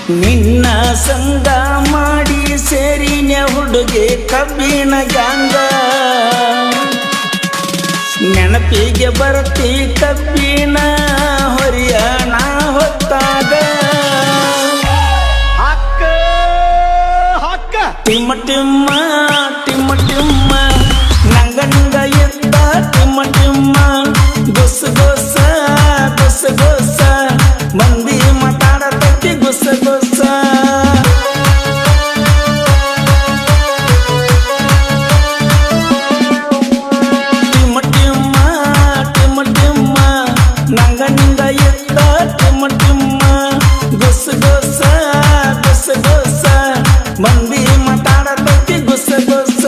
ನಿನ್ನ ಸಂಗ ಮಾಡಿ ಸೇರಿನ ಹುಡುಗಿ ಕಬ್ಬಿನ ಗ್ಯಾಂಗ ನೆನಪಿಗೆ ಬರ್ತಿ ಕಬ್ಬಿನ ಹೊರಿಯಣ ಹೊತ್ತಾಗ ಹಕ್ಕ ಹಕ್ಕ ಟಿಮ್ಮ ಟಿಮ್ಮ ಟಿಮ್ಮ ಟಿಮ್ಮ ನಂಗ ನಂಗ ಎತ್ತ ಟಿಮ್ಮ ಟಿಮ್ಮ ಗುಸ್ ಗುಸ ಗುಸ್ ಗುಸ ಮಂದಿ ಮಾತಾಡತಕ್ಕಿ ಗುಸ್ ಗುಸ ಟಿಮ್ಮ ಟಿಮ್ಮ ಟಿಮ್ಮ ಟಿಮ್ಮ ನಂಗ ನಂಗ ಎತ್ತ ಟಿಮ್ಮ ಟಿಮ್ಮ ಗುಸ್ ಗುಸ ಗುಸ್ ಗುಸ ಮಂದಿ ಮಾತಾಡತಕ್ಕಿ ಗುಸ್ ಗುಸ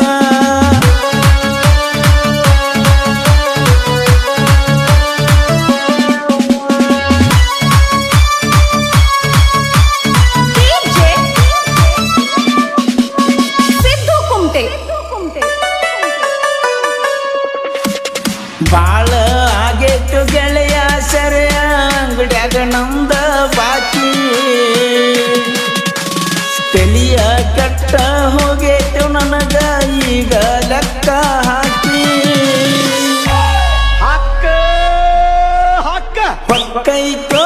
ಬಾಳ ಆಗೇತು ಗೆಳೆಯ ಸೆರೆಯ ಅಂಗಡ್ಯಾಗ ನಮ್ದ ಬಾಕಿ ತಲಿಯ ಕಟ್ಟ ಹೋಗೇತು ನನಗ ಈಗ ಲೆಕ್ಕ ಹಾಕಿ ಹಕ್ಕ ಹಕ್ಕ ಹೊಕ್ಕೈತೋ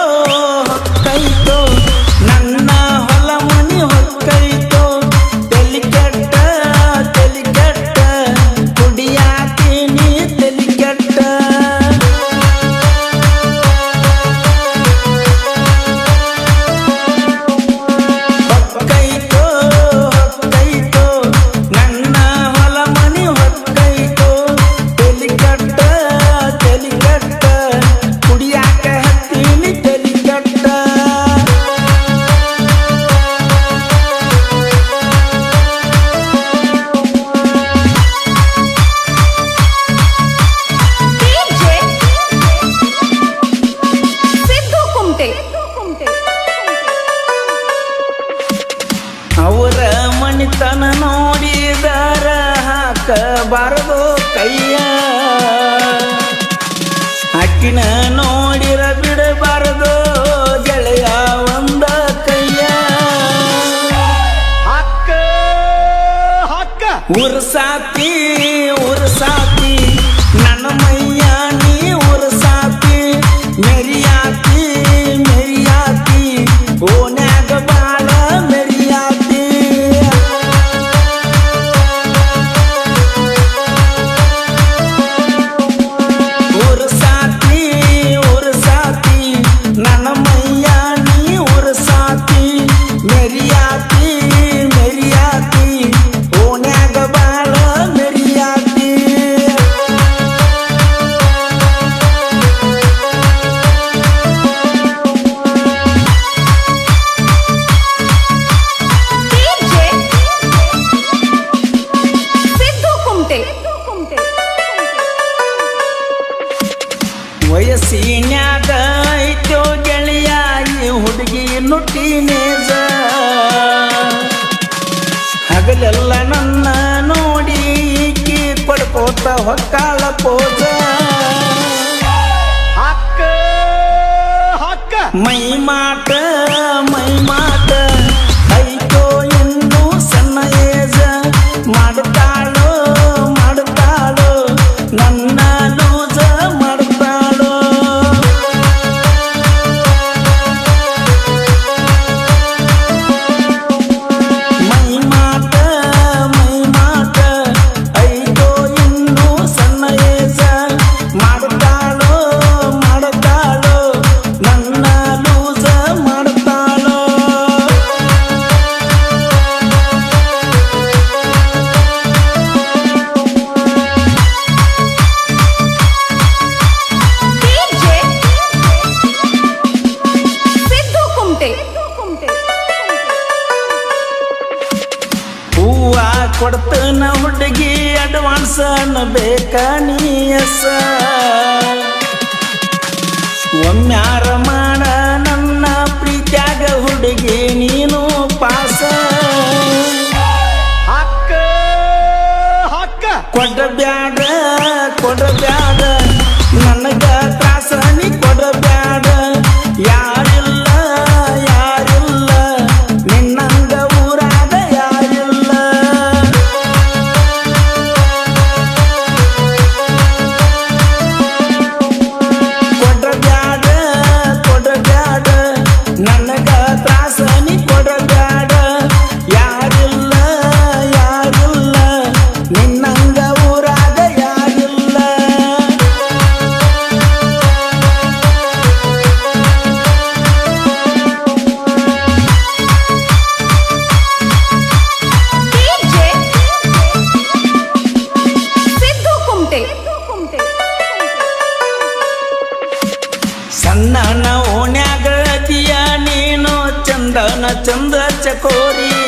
ಹೊಕ್ಕೈತೋ ನನ್ನ ಹೊಲ ಮನಿ ಹೊಕ್ಕೈತೋ ತಲಿ ಕೆಟ್ಟ ಕುಡಿಯಾತೀನಿ ತಲಿ ಕೆಟ್ಟ ಹೊಕ್ಕೈತೋ ಹೊಕ್ಕೈತೋ ನನ್ನ ಹೊಲ ಮನಿ ಹೊಕ್ಕೈತೋ ತಲಿ ಕೆಟ್ಟ ಕುಡಿಯಾಕ ಹತ್ತೀನಿ ತಲಿ ಕೆಟ್ಟ ಅವರ ಮಣಿತನ ನೋಡಿದರ ಹಾಕಬಾರದು ಕೈಯ ಅಕ್ಕಿನ ನೋಡಿರ ಬಿಡಬಾರದು ಗೆಳೆಯ ಒಂದ ಕೈಯ ಹಕ್ಕ ಹಕ್ಕ ಉರ್ಸಾತಿ ಉರ್ಸಾತಿ ನನ್ನ ಮೈಯ ನೀ ಉರ್ಸಾತಿ ಮೆರಿಯಾತಿ ಮೆರಿಯಾತಿ ಓನ್ಯಾಗ ಬಾಳ ಮೆರಿಯಾತಿ ಉರ್ಸಾತಿ ಉರ್ಸಾತಿ ನನ್ನ ಮೈಯ ನೀ ಉರ್ಸಾತಿ ಮೆರಿಯಾತಿ ಮೆರಿಯಾತಿ ಓನ್ಯಾಗ ಬಾಳ ಮೆರಿಯಾತಿ ವಯಸ್ಸಿನ್ಯಾಗ ಐತೋ ಗೆಳೆಯ ಈ ಹುಡುಗಿ ನುಟ್ಟಿನೇಜ ಹಗಲೆಲ್ಲ ನನ್ನ ನೋಡಿ ಈಕಿ ಪಡ್ಕೋತ ಹೊಕ್ಕಾಳ ಪೋಜ ಹಕ್ಕ ಹಕ್ಕ ಮೈ ಮಾಟ ಐತೋ ಇನ್ನೂ ಸಣ್ಣ ಏಜ ಮಾಡ್ತಾಳೋ ನನ್ನ ಲೂಜ ಮಾಡ್ತಾಳೋ ಮೈ ಮಾಟ ಐತೋ ಇನ್ನೂ ಸಣ್ಣ ಏಜ ಮಾಡ್ತಾಳೋ ನನ್ನ ಲೂಜ ಮಾಡ್ತಾಳೋ ಹೂವ ಕೊಡ್ತನ ಹುಡುಗಿ ಅಡ್ವಾನ್ಸ್ ಬೇಕ ನೀಯಸ ಒಮ್ಮ್ಯಾರ ಮಾಡ ನನ್ನ ಪ್ರೀತ್ಯಾಗ ಹುಡುಗಿ ನೀನು ಪಾಸ ಹಕ್ಕ ಹಕ್ಕ ಕೊಡಬ್ಯಾಡ ನನಗ ತ್ರಾಸ ನೀ ಕೊಡಬ್ಯಾಡ ಯಾರಿಲ್ಲ ಕಂಡನ ಚಂದ ಚಕೋರಿ